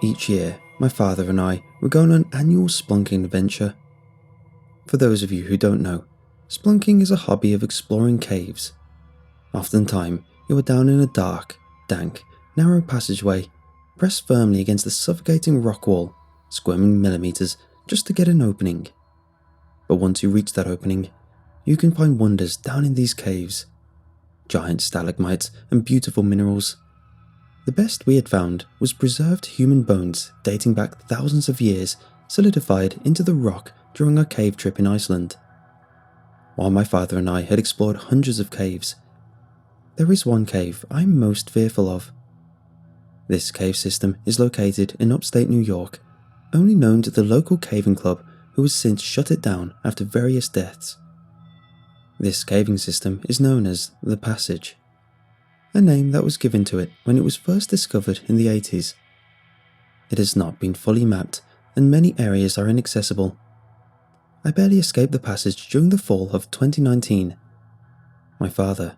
Each year, my father and I would go on an annual spelunking adventure. For those of you who don't know, spelunking is a hobby of exploring caves. Oftentimes, you are down in a dark, dank, narrow passageway, pressed firmly against the suffocating rock wall, squirming millimeters just to get an opening. But once you reach that opening, you can find wonders down in these caves. Giant stalagmites and beautiful minerals. The best we had found was preserved human bones dating back thousands of years, solidified into the rock during our cave trip in Iceland. While my father and I had explored hundreds of caves, there is one cave I'm most fearful of. This cave system is located in upstate New York, only known to the local caving club who has since shut it down after various deaths. This caving system is known as the Passage, a name that was given to it when it was first discovered in the 80s. It has not been fully mapped and many areas are inaccessible. I barely escaped the passage during the fall of 2019. My father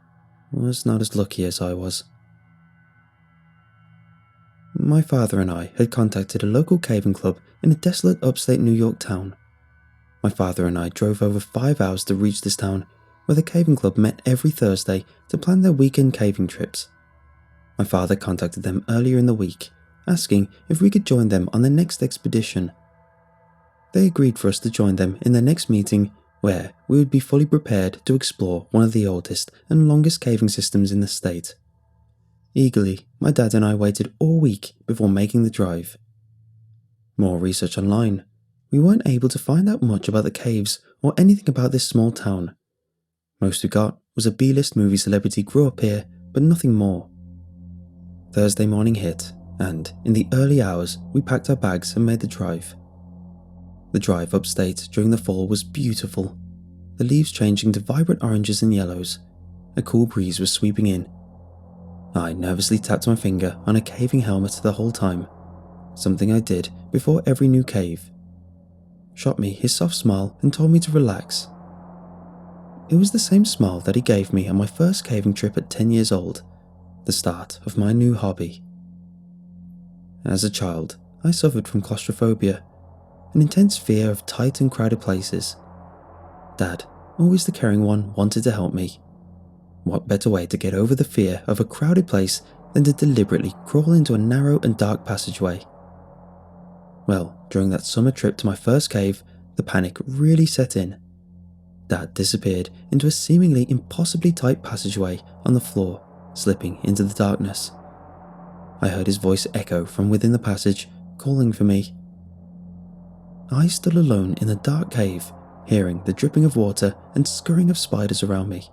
was not as lucky as I was. My father and I had contacted a local caving club in a desolate upstate New York town. My father and I drove over 5 hours to reach this town, where the caving club met every Thursday to plan their weekend caving trips. My father contacted them earlier in the week, asking if we could join them on their next expedition. They agreed for us to join them in their next meeting, where we would be fully prepared to explore one of the oldest and longest caving systems in the state. Eagerly, my dad and I waited all week before making the drive. More research online. We weren't able to find out much about the caves or anything about this small town. Most we got was a B-list movie celebrity grew up here, but nothing more. Thursday morning hit, and in the early hours we packed our bags and made the drive. The drive upstate during the fall was beautiful, the leaves changing to vibrant oranges and yellows. A cool breeze was sweeping in. I nervously tapped my finger on a caving helmet the whole time, something I did before every new cave. Shot me his soft smile and told me to relax. It was the same smile that he gave me on my first caving trip at 10 years old, the start of my new hobby. As a child, I suffered from claustrophobia, an intense fear of tight and crowded places. Dad, always the caring one, wanted to help me. What better way to get over the fear of a crowded place than to deliberately crawl into a narrow and dark passageway? Well, during that summer trip to my first cave, the panic really set in. Dad disappeared into a seemingly impossibly tight passageway on the floor, slipping into the darkness. I heard his voice echo from within the passage, calling for me. I stood alone in the dark cave, hearing the dripping of water and scurrying of spiders around me.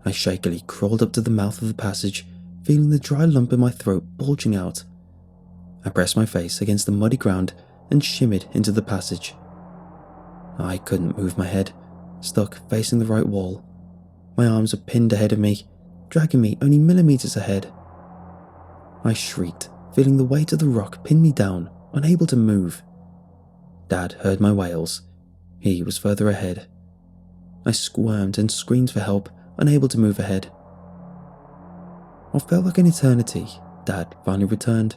I shakily crawled up to the mouth of the passage, feeling the dry lump in my throat bulging out. I pressed my face against the muddy ground and shimmied into the passage. I couldn't move my head, stuck facing the right wall. My arms were pinned ahead of me, dragging me only millimeters ahead. I shrieked, feeling the weight of the rock pin me down, unable to move. Dad heard my wails. He was further ahead. I squirmed and screamed for help, unable to move ahead. What felt like an eternity, Dad finally returned.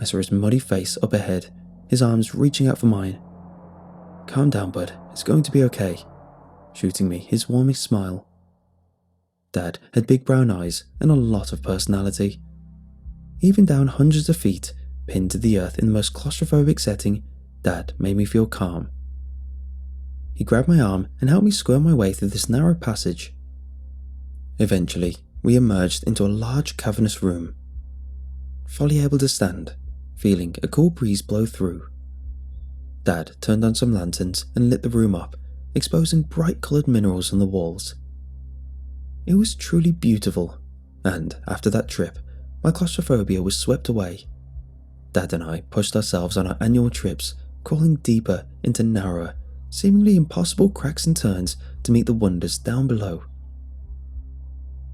I saw his muddy face up ahead, his arms reaching out for mine. "Calm down, bud. It's going to be okay," shooting me his warmest smile. Dad had big brown eyes and a lot of personality. Even down hundreds of feet, pinned to the earth in the most claustrophobic setting, Dad made me feel calm. He grabbed my arm and helped me squirm my way through this narrow passage. Eventually, we emerged into a large cavernous room. Fully able to stand, feeling a cool breeze blow through. Dad turned on some lanterns and lit the room up, exposing bright-coloured minerals on the walls. It was truly beautiful, and after that trip, my claustrophobia was swept away. Dad and I pushed ourselves on our annual trips, crawling deeper into narrower, seemingly impossible cracks and turns to meet the wonders down below.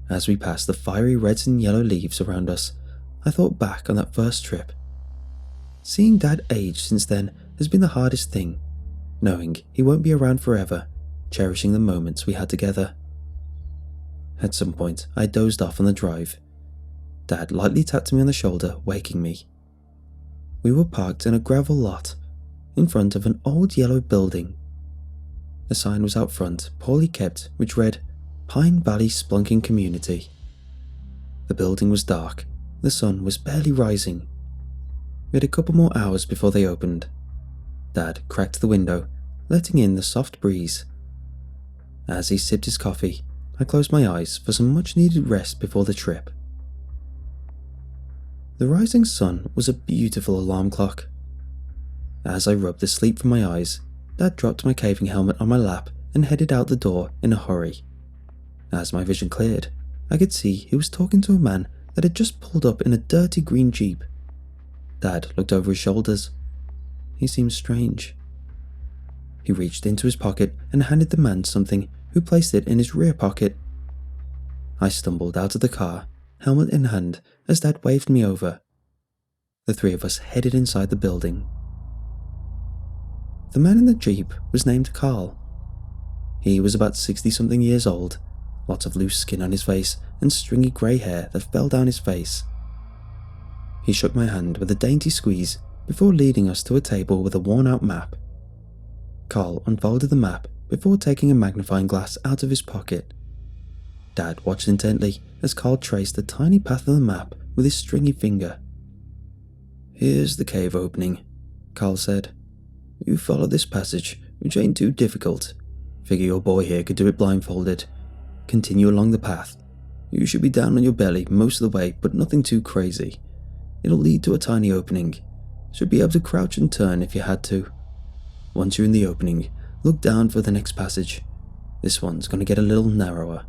As we passed the fiery reds and yellow leaves around us, I thought back on that first trip. Seeing Dad age since then has been the hardest thing, knowing he won't be around forever, cherishing the moments we had together. At some point, I dozed off on the drive. Dad lightly tapped me on the shoulder, waking me. We were parked in a gravel lot, in front of an old yellow building. A sign was out front, poorly kept, which read, Pine Valley Spelunking Community. The building was dark, the sun was barely rising. We had a couple more hours before they opened. Dad cracked the window, letting in the soft breeze. As he sipped his coffee, I closed my eyes for some much-needed rest before the trip. The rising sun was a beautiful alarm clock. As I rubbed the sleep from my eyes, Dad dropped my caving helmet on my lap and headed out the door in a hurry. As my vision cleared, I could see he was talking to a man that had just pulled up in a dirty green Jeep. Dad looked over his shoulders. He seemed strange. He reached into his pocket and handed the man something, who placed it in his rear pocket. I stumbled out of the car, helmet in hand, as Dad waved me over. The three of us headed inside the building. The man in the Jeep was named Carl. He was about 60-something years old, lots of loose skin on his face and stringy grey hair that fell down his face. He shook my hand with a dainty squeeze before leading us to a table with a worn-out map. Carl unfolded the map before taking a magnifying glass out of his pocket. Dad watched intently as Carl traced a tiny path on the map with his stringy finger. "Here's the cave opening," Carl said. "You follow this passage, which ain't too difficult. Figure your boy here could do it blindfolded. Continue along the path. You should be down on your belly most of the way, but nothing too crazy. It'll lead to a tiny opening. Should be able to crouch and turn if you had to. Once you're in the opening, look down for the next passage. This one's going to get a little narrower."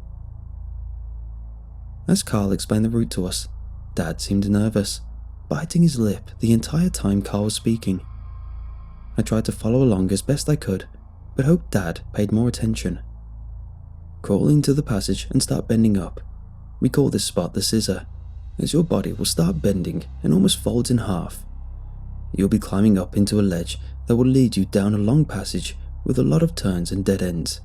As Carl explained the route to us, Dad seemed nervous, biting his lip the entire time Carl was speaking. I tried to follow along as best I could, but hoped Dad paid more attention. Crawl into the passage and start bending up. We call this spot the scissor, as your body will start bending and almost folds in half. You'll be climbing up into a ledge that will lead you down a long passage with a lot of turns and dead ends.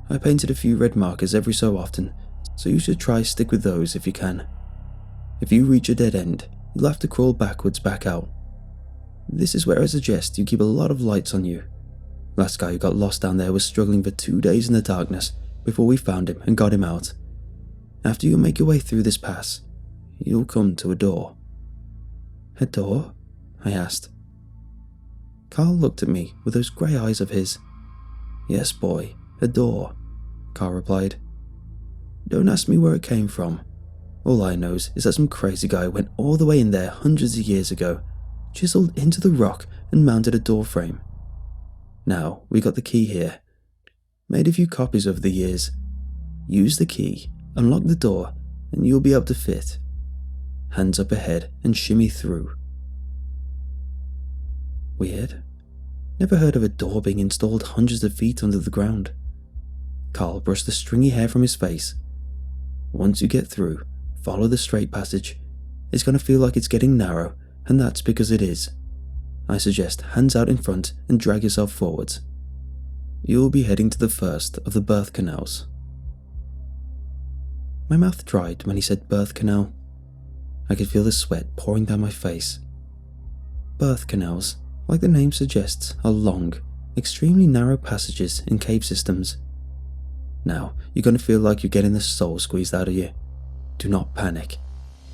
I painted a few red markers every so often, so you should try stick with those if you can. If you reach a dead end, you'll have to crawl backwards back out. This is where I suggest you keep a lot of lights on you. Last guy who got lost down there was struggling for 2 days in the darkness before we found him and got him out. After you make your way through this pass, you'll come to a door." "A door?" I asked. Carl looked at me with those grey eyes of his. "Yes, boy, a door," Carl replied. "Don't ask me where it came from. All I know is that some crazy guy went all the way in there hundreds of years ago, chiseled into the rock and mounted a door frame. Now, we got the key here. Made a few copies over the years. Use the key, unlock the door, and you'll be able to fit. Hands up ahead and shimmy through." Weird. Never heard of a door being installed hundreds of feet under the ground. Carl brushed the stringy hair from his face. "Once you get through, follow the straight passage. It's going to feel like it's getting narrow, and that's because it is. I suggest hands out in front and drag yourself forwards. You'll be heading to the first of the birth canals." My mouth dried when he said birth canal. I could feel the sweat pouring down my face. Birth canals, like the name suggests, are long, extremely narrow passages in cave systems. Now, you're going to feel like you're getting the soul squeezed out of you. Do not panic.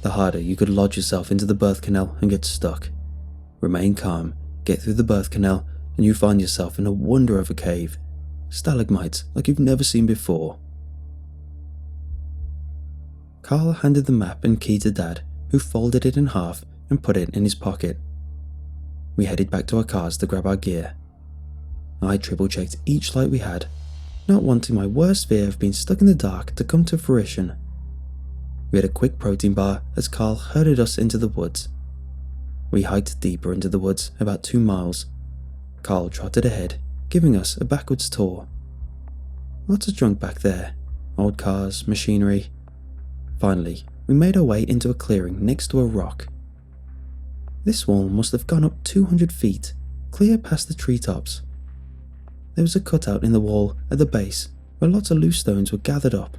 The harder you could lodge yourself into the birth canal and get stuck. Remain calm, get through the birth canal, and you find yourself in a wonder of a cave. Stalagmites like you've never seen before. Carl handed the map and key to Dad, who folded it in half and put it in his pocket. We headed back to our cars to grab our gear. I triple-checked each light we had, not wanting my worst fear of being stuck in the dark to come to fruition. We had a quick protein bar as Carl herded us into the woods. We hiked deeper into the woods, about 2 miles. Carl trotted ahead, giving us a backwards tour. Lots of junk back there, old cars, machinery. Finally, we made our way into a clearing next to a rock. This wall must have gone up 200 feet, clear past the treetops. There was a cutout in the wall at the base where lots of loose stones were gathered up.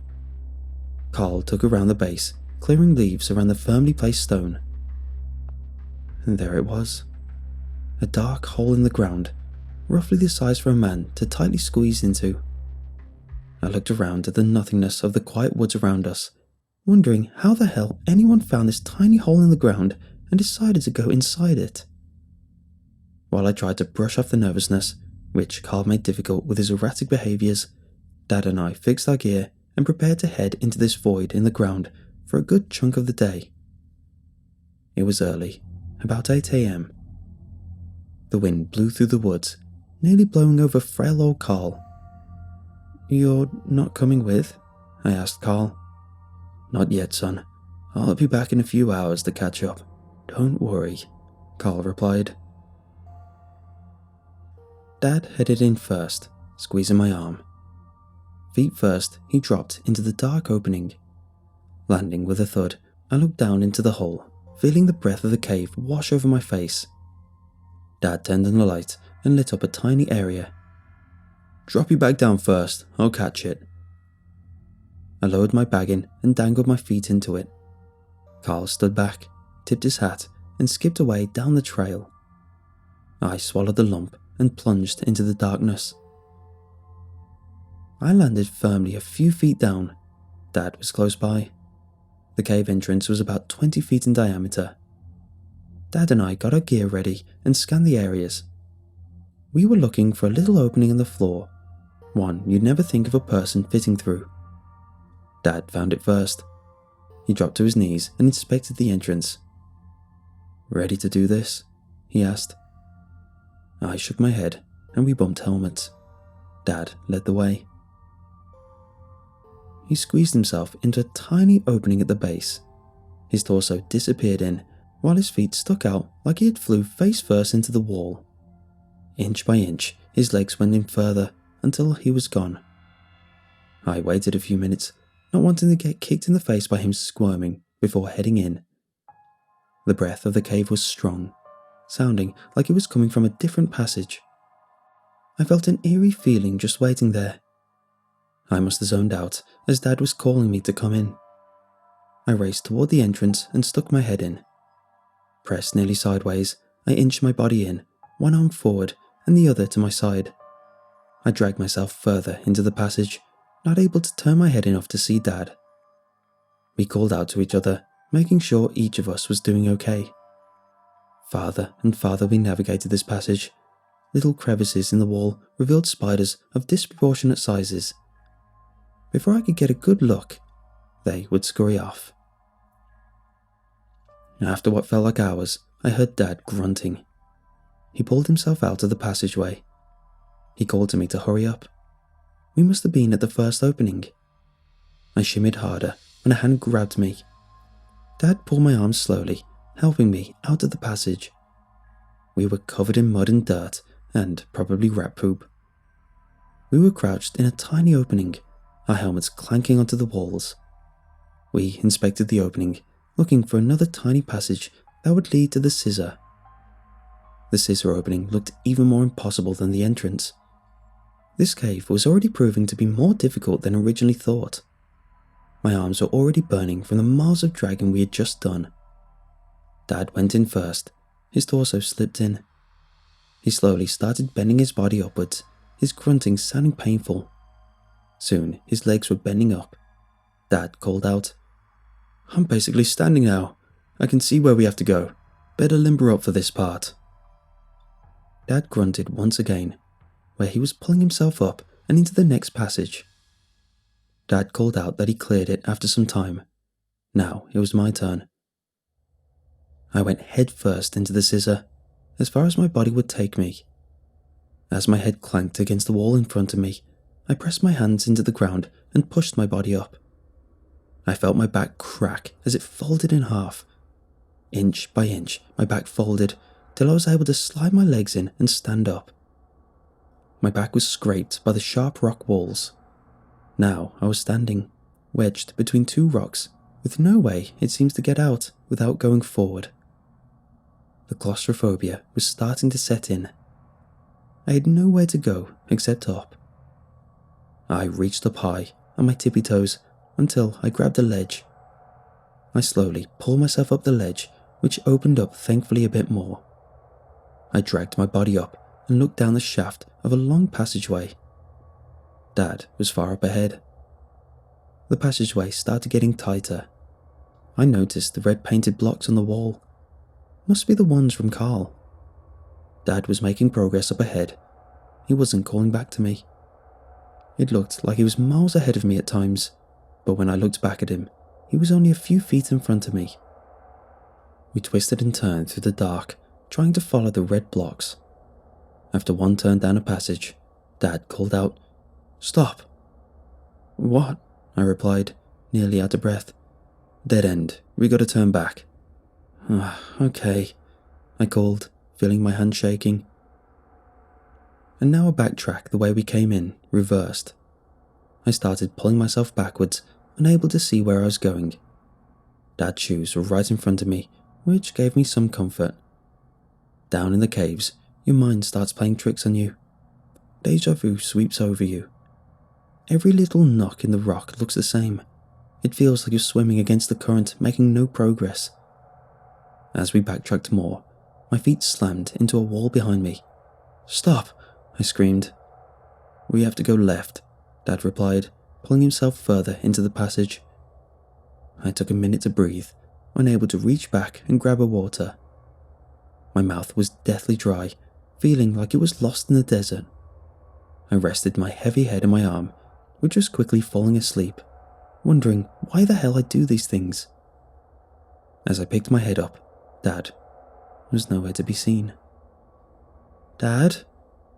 Carl took around the base, clearing leaves around the firmly placed stone. And there it was, a dark hole in the ground, roughly the size for a man to tightly squeeze into. I looked around at the nothingness of the quiet woods around us, wondering how the hell anyone found this tiny hole in the ground and decided to go inside it. While I tried to brush off the nervousness, which Carl made difficult with his erratic behaviours, Dad and I fixed our gear and prepared to head into this void in the ground for a good chunk of the day. It was early, about 8 a.m. The wind blew through the woods, nearly blowing over frail old Carl. "You're not coming with?" I asked Carl. "Not yet, son. I'll be back in a few hours to catch up. Don't worry," Carl replied. Dad headed in first, squeezing my arm. Feet first, he dropped into the dark opening. Landing with a thud, I looked down into the hole, feeling the breath of the cave wash over my face. Dad turned on the light and lit up a tiny area. "Drop your bag down first, I'll catch it." I lowered my bag in and dangled my feet into it. Carl stood back, tipped his hat, and skipped away down the trail. I swallowed the lump and plunged into the darkness. I landed firmly a few feet down. Dad was close by. The cave entrance was about 20 feet in diameter. Dad and I got our gear ready and scanned the areas. We were looking for a little opening in the floor, one you'd never think of a person fitting through. Dad found it first. He dropped to his knees and inspected the entrance. "Ready to do this?" he asked. I shook my head and we bumped helmets. Dad led the way. He squeezed himself into a tiny opening at the base. His torso disappeared in, while his feet stuck out like he had flew face first into the wall. Inch by inch, his legs went in further until he was gone. I waited a few minutes, not wanting to get kicked in the face by him squirming before heading in. The breath of the cave was strong, sounding like it was coming from a different passage. I felt an eerie feeling just waiting there. I must have zoned out as Dad was calling me to come in. I raced toward the entrance and stuck my head in. Pressed nearly sideways, I inched my body in, one arm forward and the other to my side. I dragged myself further into the passage, not able to turn my head enough to see Dad. We called out to each other, making sure each of us was doing okay. Farther and farther we navigated this passage. Little crevices in the wall revealed spiders of disproportionate sizes. Before I could get a good look, they would scurry off. After what felt like hours, I heard Dad grunting. He pulled himself out of the passageway. He called to me to hurry up. We must have been at the first opening. I shimmied harder when a hand grabbed me. Dad pulled my arm slowly, helping me out of the passage. We were covered in mud and dirt, and probably rat poop. We were crouched in a tiny opening, our helmets clanking onto the walls. We inspected the opening, looking for another tiny passage that would lead to the scissor. The scissor opening looked even more impossible than the entrance. This cave was already proving to be more difficult than originally thought. My arms were already burning from the miles of dragging we had just done. Dad went in first. His torso slipped in. He slowly started bending his body upwards, his grunting sounding painful. Soon his legs were bending up. Dad called out, "I'm basically standing now. I can see where we have to go. Better limber up for this part." Dad grunted once again, where he was pulling himself up and into the next passage. Dad called out that he cleared it after some time. Now it was my turn. I went head first into the scissor, as far as my body would take me. As my head clanked against the wall in front of me, I pressed my hands into the ground and pushed my body up. I felt my back crack as it folded in half. Inch by inch, my back folded till I was able to slide my legs in and stand up. My back was scraped by the sharp rock walls. Now I was standing, wedged between two rocks, with no way it seems to get out without going forward. The claustrophobia was starting to set in. I had nowhere to go except up. I reached up high on my tippy toes until I grabbed a ledge. I slowly pulled myself up the ledge, which opened up thankfully a bit more. I dragged my body up and looked down the shaft of a long passageway. Dad was far up ahead. The passageway started getting tighter. I noticed the red painted blocks on the wall. Must be the ones from Carl. Dad was making progress up ahead. He wasn't calling back to me. It looked like he was miles ahead of me at times, but when I looked back at him, he was only a few feet in front of me. We twisted and turned through the dark, trying to follow the red blocks. After one turn down a passage, Dad called out, "Stop!" "What?" I replied, nearly out of breath. "Dead end. We gotta turn back." "Okay," I called, feeling my hand shaking. And now I backtracked the way we came in, reversed. I started pulling myself backwards, unable to see where I was going. Dad's shoes were right in front of me, which gave me some comfort. Down in the caves, your mind starts playing tricks on you. Deja vu sweeps over you. Every little knock in the rock looks the same. It feels like you're swimming against the current, making no progress. As we backtracked more, my feet slammed into a wall behind me. "Stop!" I screamed. "We have to go left," Dad replied, pulling himself further into the passage. I took a minute to breathe, unable to reach back and grab a water. My mouth was deathly dry, feeling like it was lost in the desert. I rested my heavy head in my arm, which was quickly falling asleep, wondering why the hell I do these things. As I picked my head up, Dad was nowhere to be seen. "Dad?"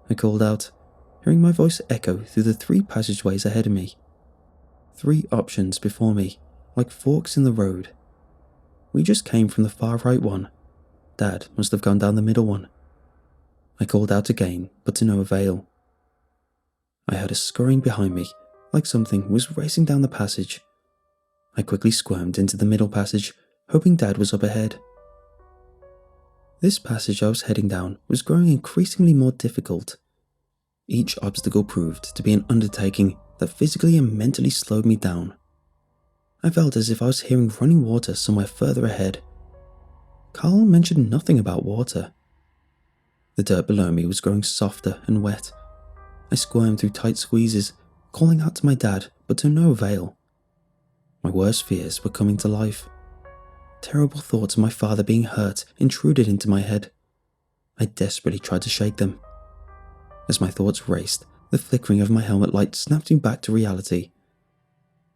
I called out, hearing my voice echo through the 3 passageways ahead of me. 3 options before me, like forks in the road. We just came from the far right one. Dad must have gone down the middle one. I called out again, but to no avail. I heard a scurrying behind me, like something was racing down the passage. I quickly squirmed into the middle passage, hoping Dad was up ahead. This passage I was heading down was growing increasingly more difficult. Each obstacle proved to be an undertaking that physically and mentally slowed me down. I felt as if I was hearing running water somewhere further ahead. Carl mentioned nothing about water. The dirt below me was growing softer and wet. I squirmed through tight squeezes, calling out to my dad, but to no avail. My worst fears were coming to life. Terrible thoughts of my father being hurt intruded into my head. I desperately tried to shake them. As my thoughts raced, the flickering of my helmet light snapped me back to reality.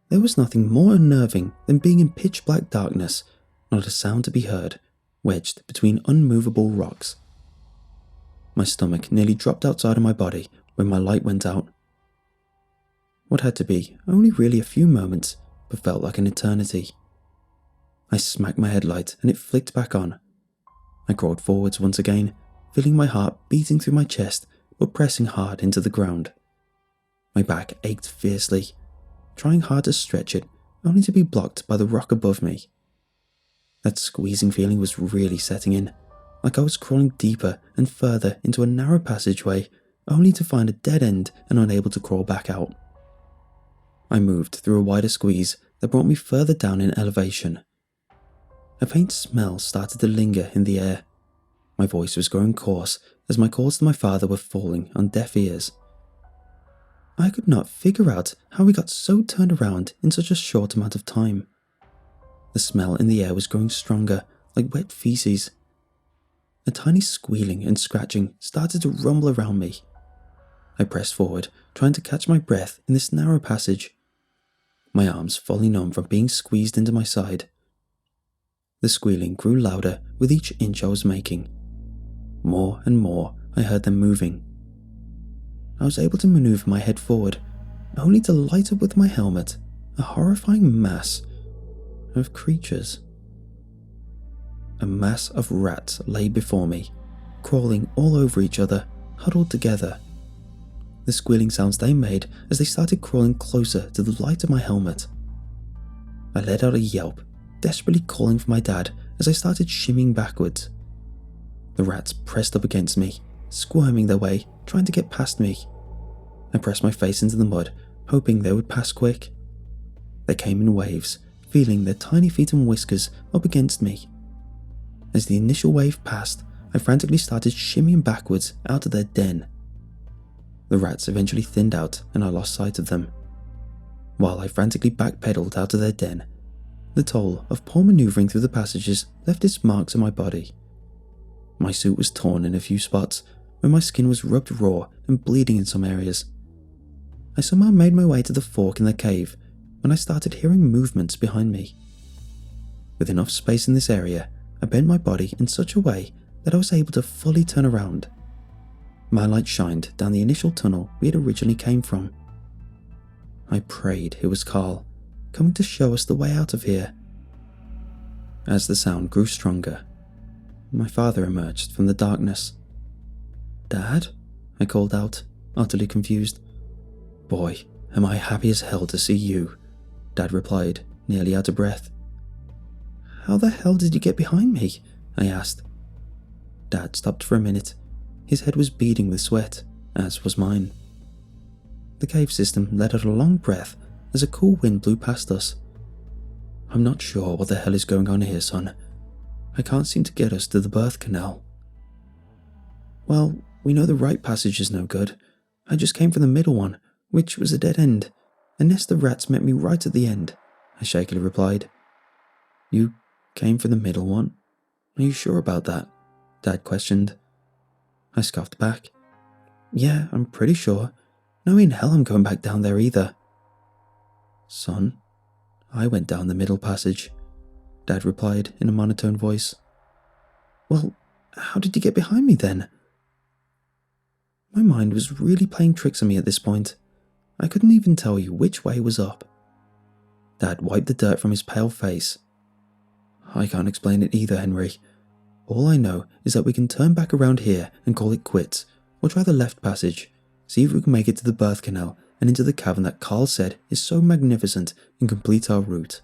There was nothing more unnerving than being in pitch black darkness, not a sound to be heard, wedged between unmovable rocks. My stomach nearly dropped outside of my body when my light went out. What had to be only really a few moments, but felt like an eternity. I smacked my headlight and it flicked back on. I crawled forwards once again, feeling my heart beating through my chest but pressing hard into the ground. My back ached fiercely, trying hard to stretch it, only to be blocked by the rock above me. That squeezing feeling was really setting in, like I was crawling deeper and further into a narrow passageway, only to find a dead end and unable to crawl back out. I moved through a wider squeeze that brought me further down in elevation. A faint smell started to linger in the air. My voice was growing coarse as my calls to my father were falling on deaf ears. I could not figure out how we got so turned around in such a short amount of time. The smell in the air was growing stronger, like wet feces. A tiny squealing and scratching started to rumble around me. I pressed forward, trying to catch my breath in this narrow passage. My arms fully numb from being squeezed into my side. The squealing grew louder with each inch I was making. More and more, I heard them moving. I was able to maneuver my head forward, only to light up with my helmet a horrifying mass of creatures. A mass of rats lay before me, crawling all over each other, huddled together. The squealing sounds they made as they started crawling closer to the light of my helmet. I let out a yelp, desperately calling for my dad as I started shimmying backwards. The rats pressed up against me, squirming their way, trying to get past me. I pressed my face into the mud, hoping they would pass quick. They came in waves, feeling their tiny feet and whiskers up against me. As the initial wave passed, I frantically started shimmying backwards out of their den. The rats eventually thinned out and I lost sight of them. While I frantically backpedaled out of their den, the toll of poor manoeuvring through the passages left its marks on my body. My suit was torn in a few spots, where my skin was rubbed raw and bleeding in some areas. I somehow made my way to the fork in the cave when I started hearing movements behind me. With enough space in this area, I bent my body in such a way that I was able to fully turn around. My light shined down the initial tunnel we had originally came from. I prayed it was Carl, coming to show us the way out of here. As the sound grew stronger, my father emerged from the darkness. "Dad?" I called out, utterly confused. "Boy, am I happy as hell to see you," Dad replied, nearly out of breath. "How the hell did you get behind me?" I asked. Dad stopped for a minute. His head was beading with sweat, as was mine. The cave system let out a long breath as a cool wind blew past us. "I'm not sure what the hell is going on here, son. I can't seem to get us to the birth canal." "Well, we know the right passage is no good. I just came from the middle one, which was a dead end. A nest of rats met me right at the end," I shakily replied. "You came from the middle one? Are you sure about that?" Dad questioned. I scoffed back. "Yeah, I'm pretty sure. No way in hell I'm going back down there either." "Son, I went down the middle passage," Dad replied in a monotone voice. "Well, how did you get behind me then?" My mind was really playing tricks on me at this point. I couldn't even tell you which way was up. Dad wiped the dirt from his pale face. "I can't explain it either, Henry. All I know is that we can turn back around here and call it quits, or try the left passage, see if we can make it to the birth canal and into the cavern that Carl said is so magnificent and complete our route."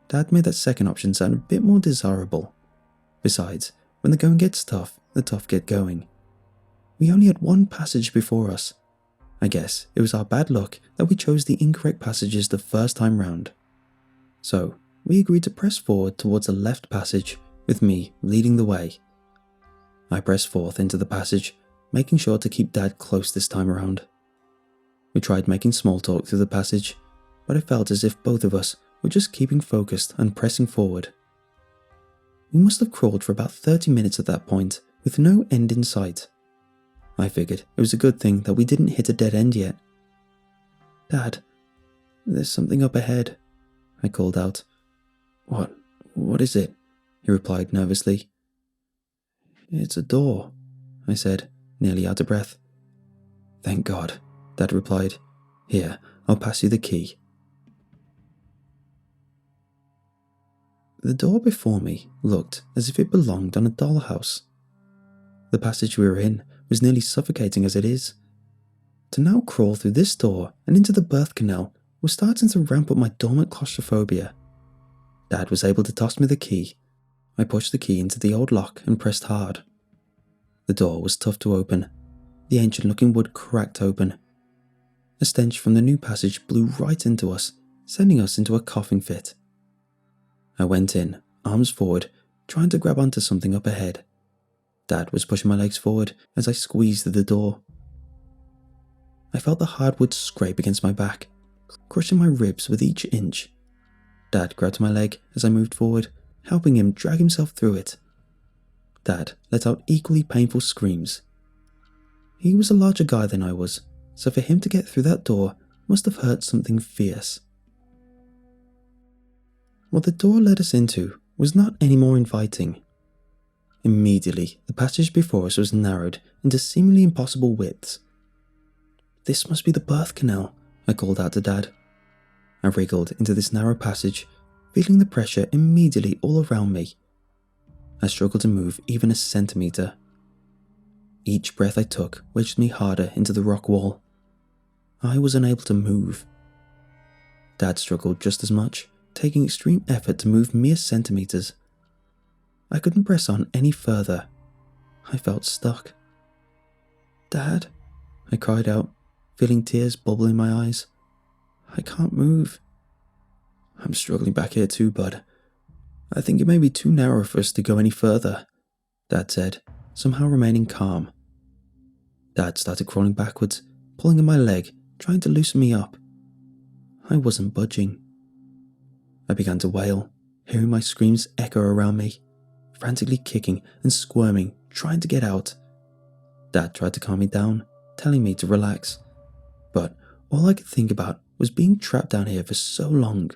Dad made that second option sound a bit more desirable. Besides, when the going gets tough, the tough get going. We only had one passage before us. I guess it was our bad luck that we chose the incorrect passages the first time round. So, we agreed to press forward towards the left passage, with me leading the way. I pressed forth into the passage, making sure to keep Dad close this time around. We tried making small talk through the passage, but I felt as if both of us were just keeping focused and pressing forward. We must have crawled for about 30 minutes at that point, with no end in sight. I figured it was a good thing that we didn't hit a dead end yet. "Dad, there's something up ahead," I called out. What is it?" he replied nervously. "It's a door," I said, nearly out of breath. "Thank God," Dad replied. "Here, I'll pass you the key." The door before me looked as if it belonged on a dollhouse. The passage we were in was nearly suffocating as it is. To now crawl through this door and into the birth canal was starting to ramp up my dormant claustrophobia. Dad was able to toss me the key. I pushed the key into the old lock and pressed hard. The door was tough to open. The ancient-looking wood cracked open. A stench from the new passage blew right into us, sending us into a coughing fit. I went in, arms forward, trying to grab onto something up ahead. Dad was pushing my legs forward as I squeezed through the door. I felt the hardwood scrape against my back, crushing my ribs with each inch. Dad grabbed my leg as I moved forward, helping him drag himself through it. Dad let out equally painful screams. He was a larger guy than I was, so for him to get through that door must have hurt something fierce. What the door led us into was not any more inviting. Immediately, the passage before us was narrowed into seemingly impossible widths. "This must be the birth canal," I called out to Dad. I wriggled into this narrow passage, feeling the pressure immediately all around me. I struggled to move even a centimetre. Each breath I took wedged me harder into the rock wall. I was unable to move. Dad struggled just as much, taking extreme effort to move mere centimetres. I couldn't press on any further. I felt stuck. "Dad," I cried out, feeling tears bubble in my eyes. "I can't move." "I'm struggling back here too, bud. I think it may be too narrow for us to go any further," Dad said, somehow remaining calm. Dad started crawling backwards, pulling at my leg, trying to loosen me up. I wasn't budging. I began to wail, hearing my screams echo around me, frantically kicking and squirming, trying to get out. Dad tried to calm me down, telling me to relax, but all I could think about was being trapped down here for so long,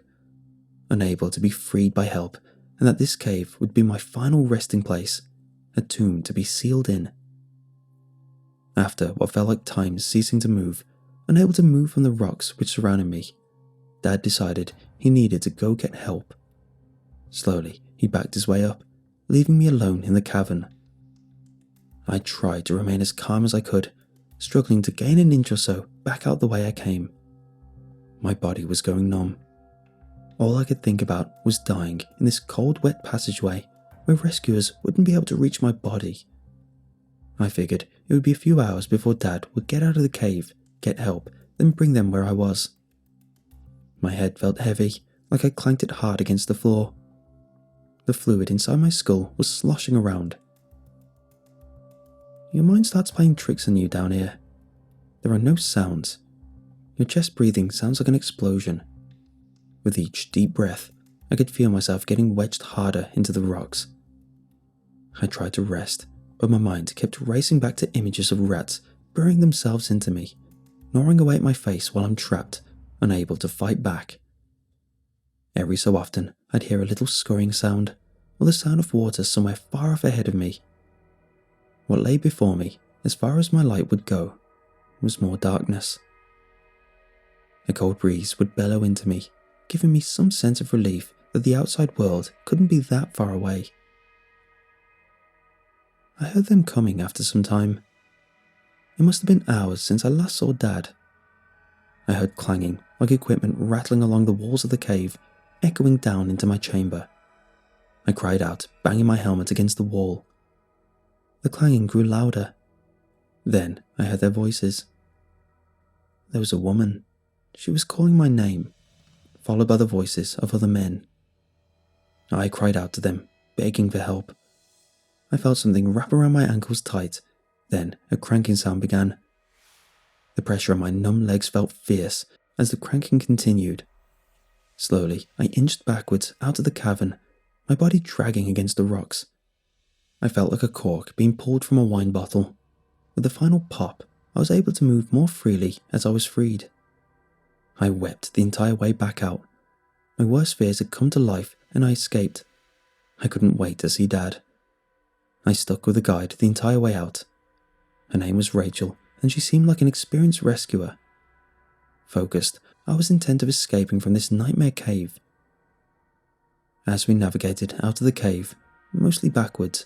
unable to be freed by help, and that this cave would be my final resting place, a tomb to be sealed in. After what felt like time ceasing to move, unable to move from the rocks which surrounded me, Dad decided he needed to go get help. Slowly, he backed his way up, leaving me alone in the cavern. I tried to remain as calm as I could, struggling to gain an inch or so back out the way I came. My body was going numb. All I could think about was dying in this cold, wet passageway where rescuers wouldn't be able to reach my body. I figured it would be a few hours before Dad would get out of the cave, get help, then bring them where I was. My head felt heavy, like I clanked it hard against the floor. The fluid inside my skull was sloshing around. Your mind starts playing tricks on you down here. There are no sounds. Your chest breathing sounds like an explosion. With each deep breath, I could feel myself getting wedged harder into the rocks. I tried to rest, but my mind kept racing back to images of rats burying themselves into me, gnawing away at my face while I'm trapped, unable to fight back. Every so often, I'd hear a little scurrying sound, or the sound of water somewhere far off ahead of me. What lay before me, as far as my light would go, was more darkness. A cold breeze would bellow into me, giving me some sense of relief that the outside world couldn't be that far away. I heard them coming after some time. It must have been hours since I last saw Dad. I heard clanging, like equipment rattling along the walls of the cave, echoing down into my chamber. I cried out, banging my helmet against the wall. The clanging grew louder. Then I heard their voices. There was a woman. She was calling my name, followed by the voices of other men. I cried out to them, begging for help. I felt something wrap around my ankles tight. Then a cranking sound began. The pressure on my numb legs felt fierce as the cranking continued. Slowly, I inched backwards out of the cavern, my body dragging against the rocks. I felt like a cork being pulled from a wine bottle. With the final pop, I was able to move more freely as I was freed. I wept the entire way back out. My worst fears had come to life and I escaped. I couldn't wait to see Dad. I stuck with the guide the entire way out. Her name was Rachel, and she seemed like an experienced rescuer. Focused, I was intent of escaping from this nightmare cave. As we navigated out of the cave, mostly backwards,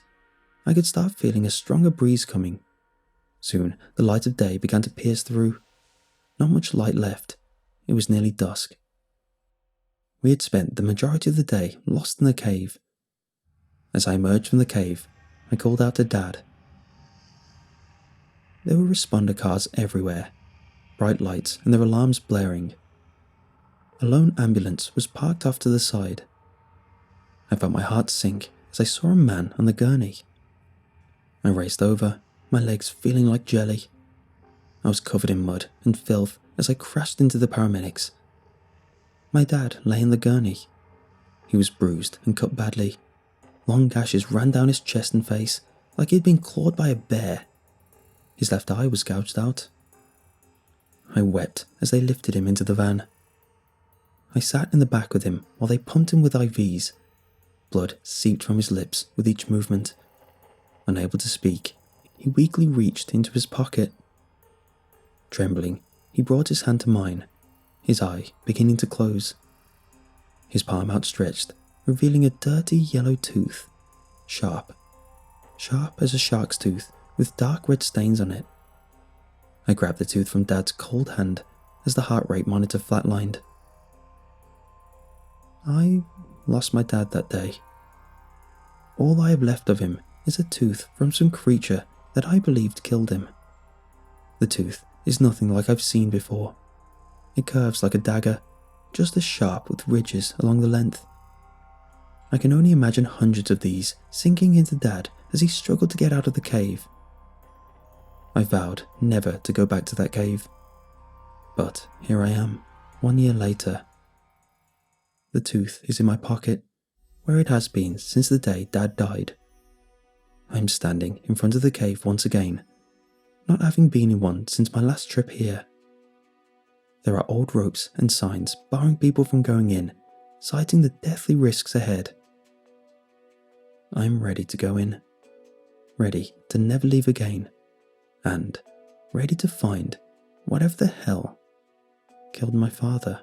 I could start feeling a stronger breeze coming. Soon, the light of day began to pierce through. Not much light left. It was nearly dusk. We had spent the majority of the day lost in the cave. As I emerged from the cave, I called out to Dad. There were responder cars everywhere, bright lights and their alarms blaring. A lone ambulance was parked off to the side. I felt my heart sink as I saw a man on the gurney. I raced over, my legs feeling like jelly. I was covered in mud and filth as I crashed into the paramedics. My dad lay in the gurney. He was bruised and cut badly. Long gashes ran down his chest and face like he had been clawed by a bear. His left eye was gouged out. I wept as they lifted him into the van. I sat in the back with him while they pumped him with IVs. Blood seeped from his lips with each movement. Unable to speak, he weakly reached into his pocket. Trembling, he brought his hand to mine, his eye beginning to close. His palm outstretched, revealing a dirty yellow tooth, sharp as a shark's tooth with dark red stains on it. I grabbed the tooth from Dad's cold hand as the heart rate monitor flatlined. I lost my dad that day. All I have left of him is a tooth from some creature that I believed killed him. The tooth is nothing like I've seen before. It curves like a dagger, just as sharp with ridges along the length. I can only imagine hundreds of these sinking into Dad as he struggled to get out of the cave. I vowed never to go back to that cave. But here I am, 1 year later. The tooth is in my pocket, where it has been since the day Dad died. I am standing in front of the cave once again, not having been in one since my last trip here. There are old ropes and signs barring people from going in, citing the deathly risks ahead. I am ready to go in, ready to never leave again, and ready to find whatever the hell killed my father.